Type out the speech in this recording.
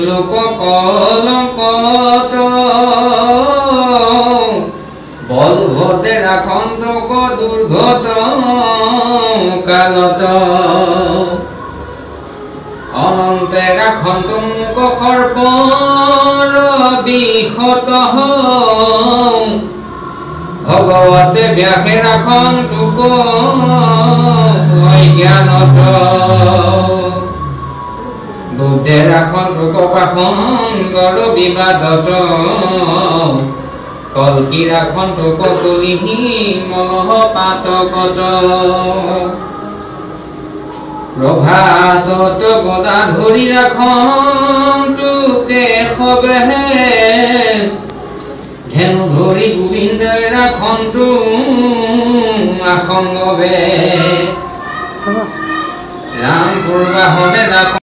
লোক কলঙ্কত বলভদ্ৰে ৰাখন্তক দুৰ্গত কালত অনন্তে ৰাখন্তক সৰ্পৰ বিহত ভগবতে ব্যাসে ৰাখন্তক অজ্ঞানত বুদ্ধে ৰাখন্তক পাখণ্ডৰ বিবাদত কল্কি ৰাখন্তক কলিহি মলহ পাতকত প্ৰভাতত গদা ধৰি ৰাখন্তকে কেশবে ধেনু ধৰি গোবিন্দে ৰাখন্তু আসংগে ৰাম পূৰ্বাহনে ৰাখ